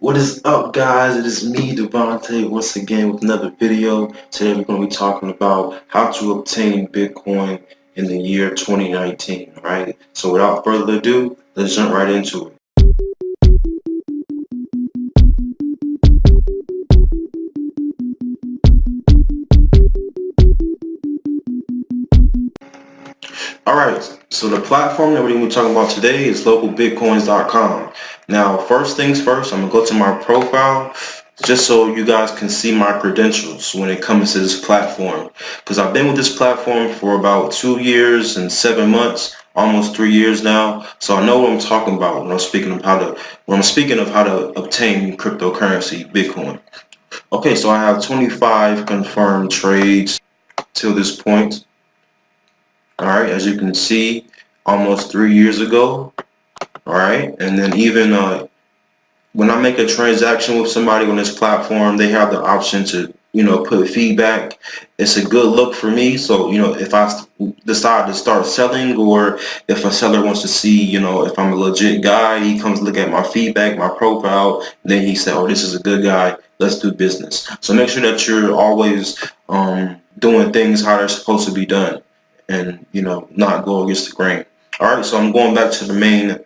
What is up, guys? It is me, Devontae, once again with another video. Today we're going to be talking about how to obtain Bitcoin in the year 2019, right? So without further ado, let's jump right into it. Alright, so the platform that we're going to be talking about today is localbitcoins.com. Now, first things first, I'm going to go to my profile just so you guys can see my credentials when it comes to this platform. Because I've been with this platform for about 2 years and 7 months, almost 3 years now. So I know what I'm talking about when I'm speaking of how to obtain cryptocurrency, Bitcoin. Okay, so I have 25 confirmed trades till this point. Alright, as you can see, almost 3 years ago. Alright, and then even when I make a transaction with somebody on this platform, they have the option to, put feedback. It's a good look for me. So, if I decide to start selling, or if a seller wants to see, if I'm a legit guy, he comes look at my feedback, my profile, and then he said, oh, this is a good guy, let's do business. So make sure that you're always doing things how they're supposed to be done, and not go against the grain. All right, so I'm going back to the main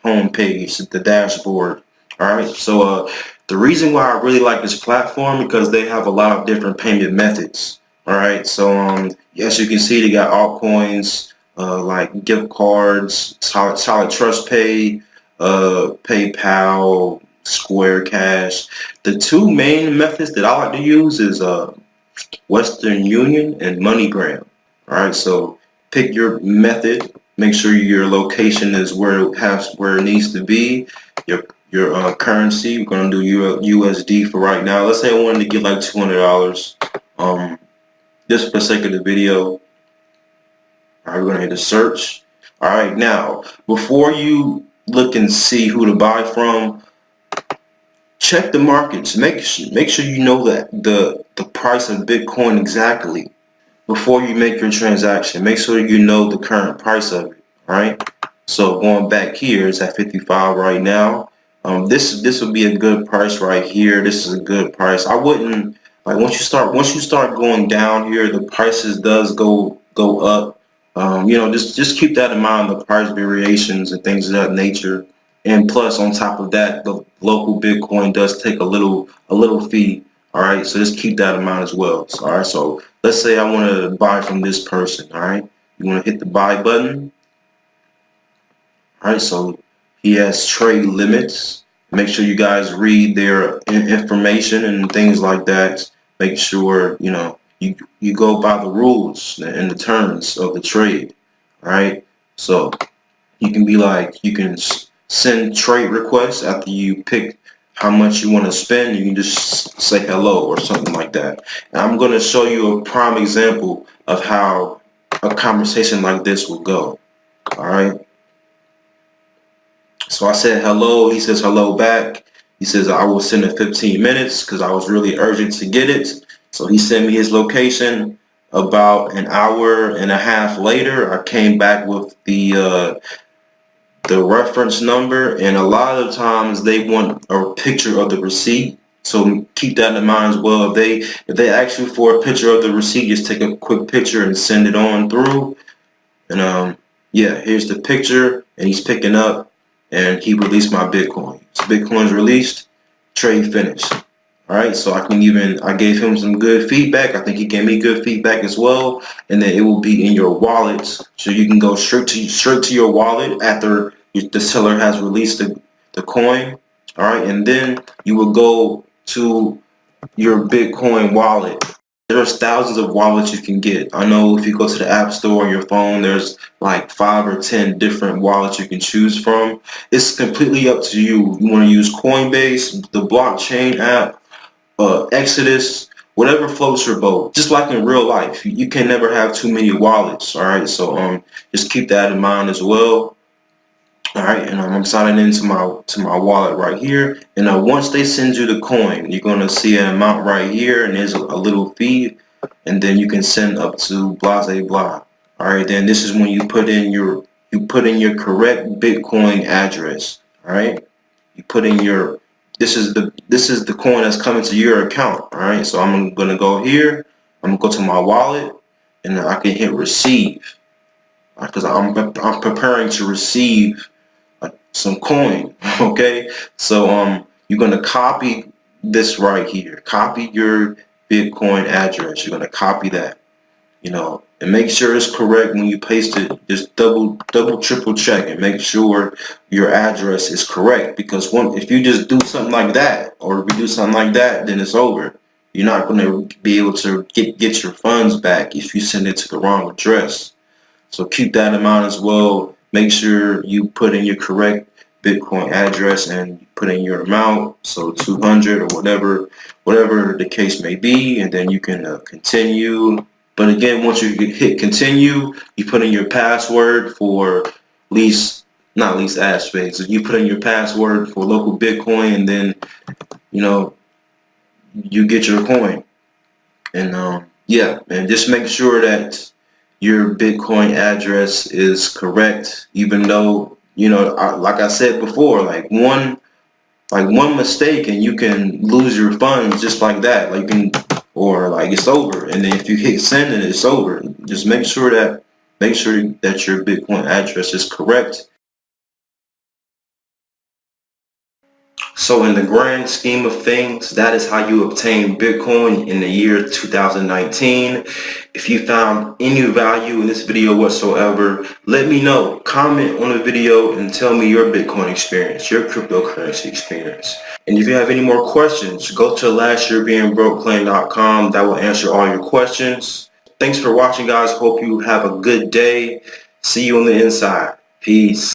home page, the dashboard. All right, so the reason why I really like this platform, because they have a lot of different payment methods. All right, so as you can see, they got altcoins like gift cards, solid trust pay, PayPal, Square Cash. The two main methods that I like to use is Western Union and MoneyGram. All right, so pick your method. Make sure your location is where it needs to be. Your currency. We're gonna do USD for right now. Let's say I wanted to get like $200. Just for the sake of the video. All right, we're gonna hit a search. All right, now before you look and see who to buy from, check the markets. Make sure you know that the price of Bitcoin exactly before you make your transaction. Make sure you know the current price of it. All right. So going back here, it's at 55 right now. This would be a good price right here. This is a good price. I wouldn't like once you start going down here, the prices does go up. Just keep that in mind, the price variations and things of that nature. And plus, on top of that, the local Bitcoin does take a little fee. All right, so just keep that in mind as well. So, all right, so let's say I want to buy from this person. All right, you want to hit the buy button. All right, so he has trade limits. Make sure you guys read their information and things like that. Make sure you go by the rules and the terms of the trade. All right, so you can send trade requests after you pick how much you want to spend. You can just say hello or something like that. And I'm going to show you a prime example of how a conversation like this will go. All right. So I said hello. He says hello back. He says I will send in 15 minutes because I was really urgent to get it. So he sent me his location. About an hour and a half later, I came back with the reference number, and a lot of times they want a picture of the receipt. So keep that in mind as well. If they ask you for a picture of the receipt, just take a quick picture and send it on through. And yeah, here's the picture, and he's picking up, and he released my Bitcoin. So Bitcoin's released, trade finished. All right, so I gave him some good feedback. I think he gave me good feedback as well, and then it will be in your wallet, so you can go straight to your wallet after the seller has released the coin. All right, and then you will go to your Bitcoin wallet. There's thousands of wallets you can get. I know if you go to the App Store on your phone, there's like 5 or 10 different wallets you can choose from. It's completely up to you. You want to use Coinbase, the blockchain app, Exodus, whatever floats your boat. Just like in real life, you can never have too many wallets. All right, so just keep that in mind as well. All right, and I'm signing into my wallet right here. And once they send you the coin, you're gonna see an amount right here, and there's a little fee, and then you can send up to blah blah blah. All right, then this is when you put in your correct Bitcoin address. All right, you put in your this is the coin that's coming to your account. All right, so I'm gonna go here. I'm gonna go to my wallet, and I can hit receive because I'm preparing to receive some coin. Okay, so you're gonna copy this right here. Copy your Bitcoin address. You're gonna copy that. And make sure it's correct when you paste it. Just double, triple check and make sure your address is correct, because if you just do something like that, or if you do something like that, then it's over. You're not going to be able to get your funds back if you send it to the wrong address. So keep that in mind as well. Make sure you put in your correct Bitcoin address and put in your amount, so 200 or whatever the case may be, and then you can continue. But again, once you hit continue, you put in your password for not least aspects. You put in your password for local Bitcoin, and then you get your coin. And yeah, and just make sure that your Bitcoin address is correct, even though like I said before, like one mistake and you can lose your funds just like that. Or it's over. And then if you hit send, and it's over. Just make sure that your Bitcoin address is correct. So in the grand scheme of things, that is how you obtain Bitcoin in the year 2019. If you found any value in this video whatsoever, let me know. Comment on the video and tell me your Bitcoin experience, your cryptocurrency experience. And if you have any more questions, go to lastyearbeingbrokeclaim.com. That will answer all your questions. Thanks for watching, guys. Hope you have a good day. See you on the inside. Peace.